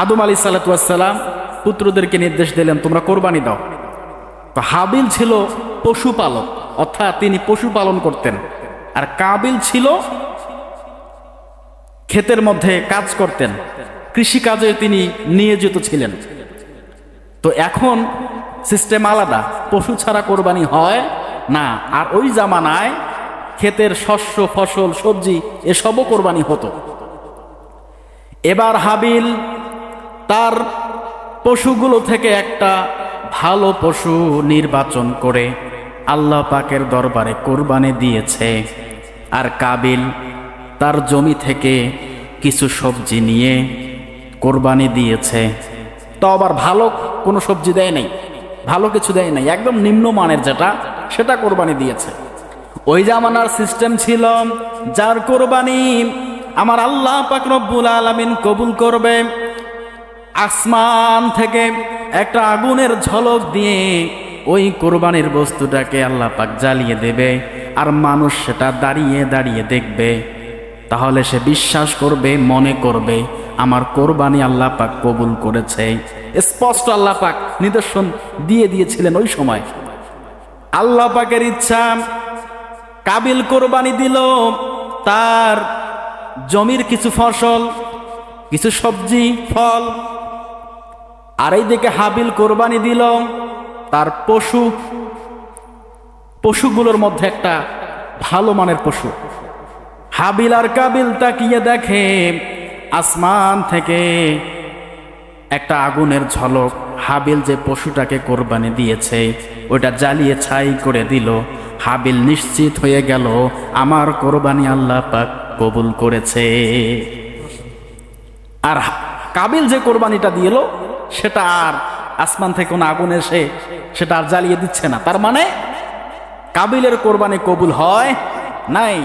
আদম আলাইহিস সালাতু ওয়াস সালাম পুত্রদেরকে নির্দেশ দিলেন তোমরা কোরবানি দাও। তো হাবিল ছিল পশুপালক, অর্থাৎ তিনি পশুপালন করতেন, আর কাবিল ছিল ক্ষেতের মধ্যে কাজ করতেন, কৃষিকাজে তিনি নিয়োজিত ছিলেন। তো এখন সিস্টেম আলাদা, পশু ছাড়া কোরবানি হয় না। আর ওই জামানায় ক্ষেতের শস্য, ফসল, সবজি এসবও কোরবানি হতো। এবার হাবিল তার পশুগুলো থেকে একটা ভালো পশু নির্বাচন করে আল্লাহ পাকের দরবারে কোরবানি দিয়েছে। আর কাবিল তার জমি থেকে কিছু সবজি নিয়ে কোরবানি দিয়েছে। তো আবার ভালো কোনো সবজি দেয় নাই, ভালো কিছু দেয় নাই, একদম নিম্নমানের যেটা সেটা কোরবানি দিয়েছে। ওই জামানার সিস্টেম ছিল যার কোরবানি আমার আল্লাহ পাক রব্বুল আলামিন কবুল করবে, আসমান থেকে একটা আগুনের ঝলক দিয়ে ওই কোরবানির বস্তুটাকে আল্লাহ পাক জ্বালিয়ে দেবে, আর মানুষ সেটা দাঁড়িয়ে দাঁড়িয়ে দেখবে। তাহলে সে বিশ্বাস করবে, মনে করবে আমার কোরবানি আল্লাহ পাক কবুল করেছে। স্পষ্ট আল্লাহ পাক নিদর্শন দিয়ে দিয়েছিলেন ওই সময়। আল্লাহ পাকের ইচ্ছা, কাবিল কোরবানি দিল তার জমির কিছু ফসল, কিছু সবজি, ফল। আর এইদিকে হাবিল কোরবানি দিল তার পশুগুলোর মধ্যে একটা ভালো মানের পশু। হাবিল আর কাবিল তাকিয়ে দেখে আসমান থেকে একটা আগুনের ঝলক, হাবিল যে পশুটাকে কোরবানি দিয়েছে ওটা জ্বালিয়ে ছাই করে দিল। হাবিল নিশ্চিত হয়ে গেল আমার কোরবানি আল্লাহ পাক কবুল করেছে। আর কাবিল যে কোরবানিটা দিল সেটা আর আসমান থেকে কোনো আগুন এসে সেটা আর জ্বালিয়ে দিচ্ছে না। তার মানে কাবিলের কোরবানি কবুল হয় নাই।